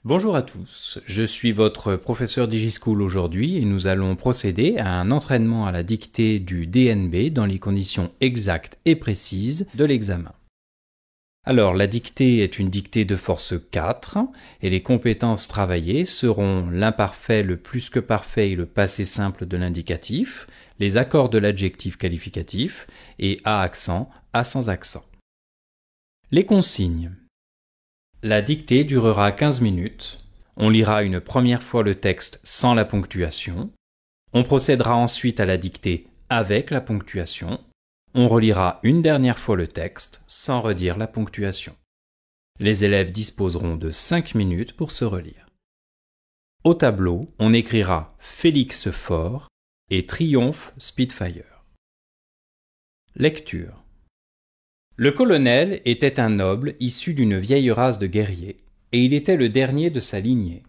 Bonjour à tous, je suis votre professeur DigiSchool aujourd'hui et nous allons procéder à un entraînement à la dictée du DNB dans les conditions exactes et précises de l'examen. Alors, la dictée est une dictée de force 4 et les compétences travaillées seront l'imparfait, le plus que parfait et le passé simple de l'indicatif, les accords de l'adjectif qualificatif et à accent, à sans accent. Les consignes. La dictée durera 15 minutes. On lira une première fois le texte sans la ponctuation. On procédera ensuite à la dictée avec la ponctuation. On relira une dernière fois le texte sans redire la ponctuation. Les élèves disposeront de 5 minutes pour se relire. Au tableau, on écrira Félix Faure et Triomphe Spitfire. Lecture. Le colonel était un noble issu d'une vieille race de guerriers, et il était le dernier de sa lignée,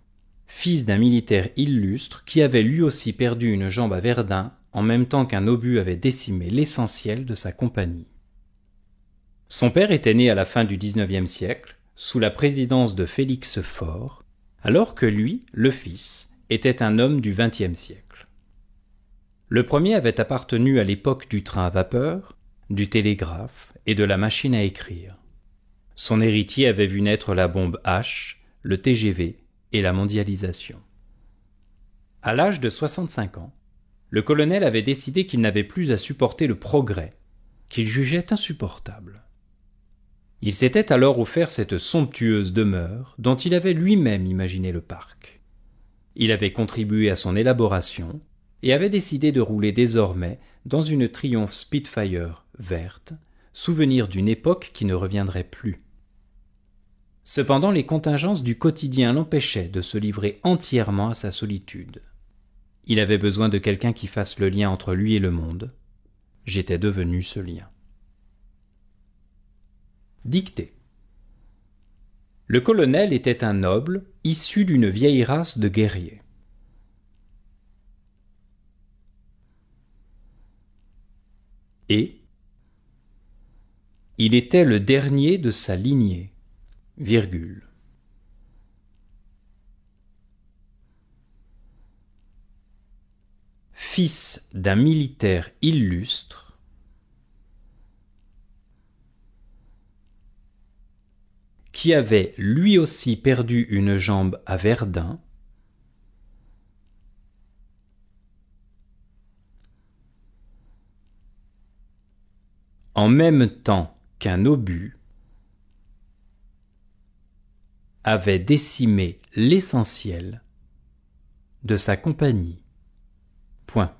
fils d'un militaire illustre qui avait lui aussi perdu une jambe à Verdun en même temps qu'un obus avait décimé l'essentiel de sa compagnie. Son père était né à la fin du XIXe siècle, sous la présidence de Félix Faure, alors que lui, le fils, était un homme du XXe siècle. Le premier avait appartenu à l'époque du train à vapeur, du télégraphe et de la machine à écrire. Son héritier avait vu naître la bombe H, le TGV et la mondialisation. À l'âge de 65 ans, le colonel avait décidé qu'il n'avait plus à supporter le progrès, qu'il jugeait insupportable. Il s'était alors offert cette somptueuse demeure dont il avait lui-même imaginé le parc. Il avait contribué à son élaboration et avait décidé de rouler désormais dans une Triumph Spitfire verte, souvenir d'une époque qui ne reviendrait plus. Cependant, les contingences du quotidien l'empêchaient de se livrer entièrement à sa solitude. Il avait besoin de quelqu'un qui fasse le lien entre lui et le monde. J'étais devenu ce lien. Dictée. Le colonel était un noble issu d'une vieille race de guerriers. Et il était le dernier de sa lignée, virgule. Fils d'un militaire illustre, qui avait lui aussi perdu une jambe à Verdun, en même temps qu'un obus avait décimé l'essentiel de sa compagnie. Point.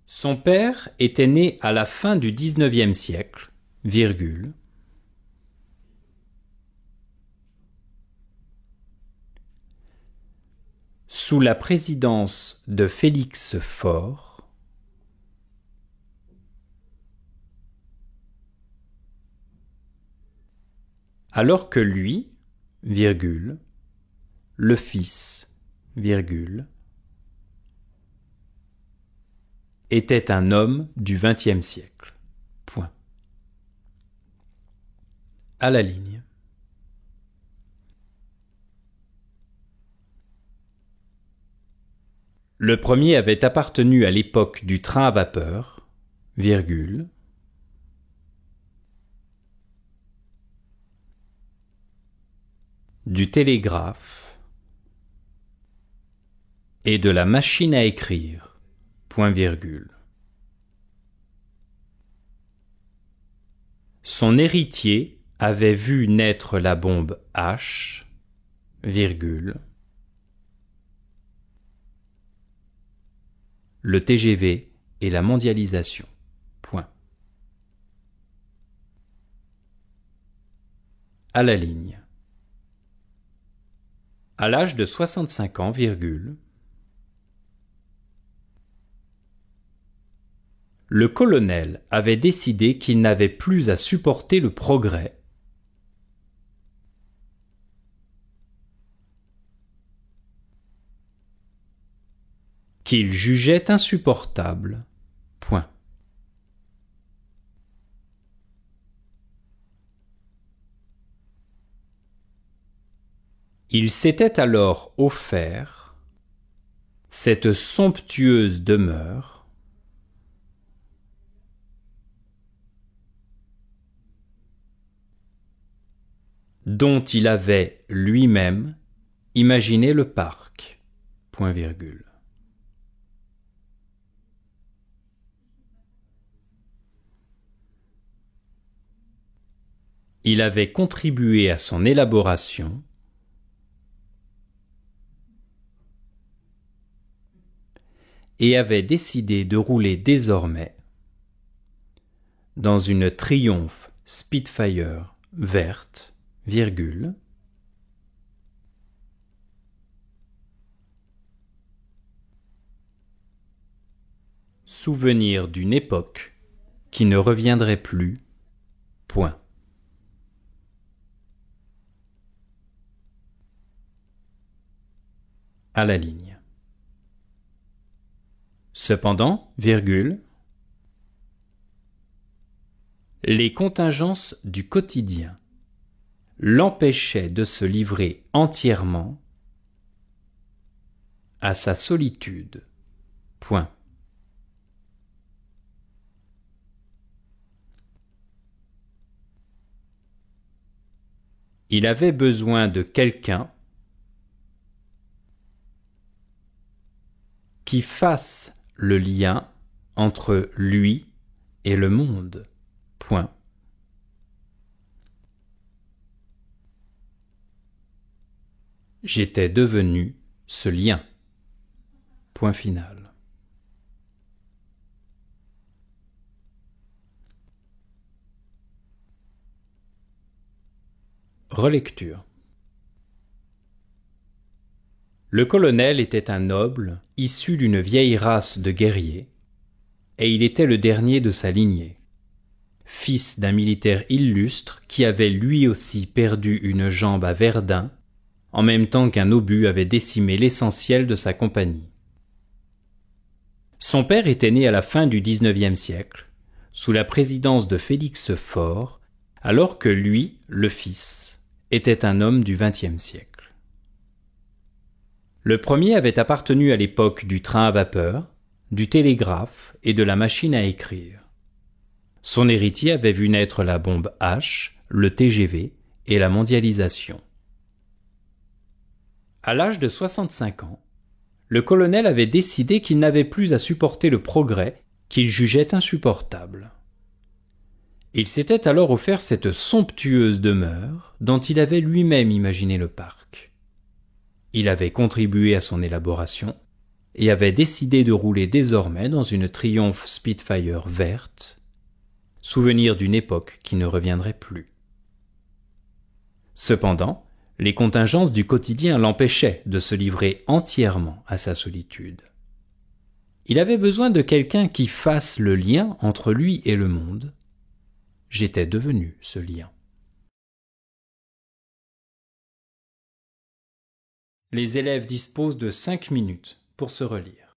Son père était né à la fin du XIXe siècle, virgule, sous la présidence de Félix Faure, alors que lui, virgule, le fils, virgule, était un homme du XXe siècle. Point. À la ligne. Le premier avait appartenu à l'époque du train à vapeur, virgule, du télégraphe et de la machine à écrire, point virgule. Son héritier avait vu naître la bombe H, virgule, le TGV et la mondialisation, point. À la ligne. À l'âge de 65 ans, virgule, le colonel avait décidé qu'il n'avait plus à supporter le progrès, qu'il jugeait insupportable. Point. Il s'était alors offert cette somptueuse demeure dont il avait lui-même imaginé le parc. Point virgule. Il avait contribué à son élaboration et avait décidé de rouler désormais dans une Triumph Spitfire verte, virgule, souvenir d'une époque qui ne reviendrait plus, point. À la ligne. Cependant, virgule, les contingences du quotidien l'empêchaient de se livrer entièrement à sa solitude. Point. Il avait besoin de quelqu'un qui fasse le lien entre lui et le monde. Point. J'étais devenu ce lien. Point final. Relecture. Le colonel était un noble, issu d'une vieille race de guerriers, et il était le dernier de sa lignée. Fils d'un militaire illustre qui avait lui aussi perdu une jambe à Verdun, en même temps qu'un obus avait décimé l'essentiel de sa compagnie. Son père était né à la fin du XIXe siècle, sous la présidence de Félix Faure, alors que lui, le fils, était un homme du XXe siècle. Le premier avait appartenu à l'époque du train à vapeur, du télégraphe et de la machine à écrire. Son héritier avait vu naître la bombe H, le TGV et la mondialisation. À l'âge de 65 ans, le colonel avait décidé qu'il n'avait plus à supporter le progrès qu'il jugeait insupportable. Il s'était alors offert cette somptueuse demeure dont il avait lui-même imaginé le parc. Il avait contribué à son élaboration et avait décidé de rouler désormais dans une Triumph Spitfire verte, souvenir d'une époque qui ne reviendrait plus. Cependant, les contingences du quotidien l'empêchaient de se livrer entièrement à sa solitude. Il avait besoin de quelqu'un qui fasse le lien entre lui et le monde. J'étais devenu ce lien. Les élèves disposent de 5 minutes pour se relire.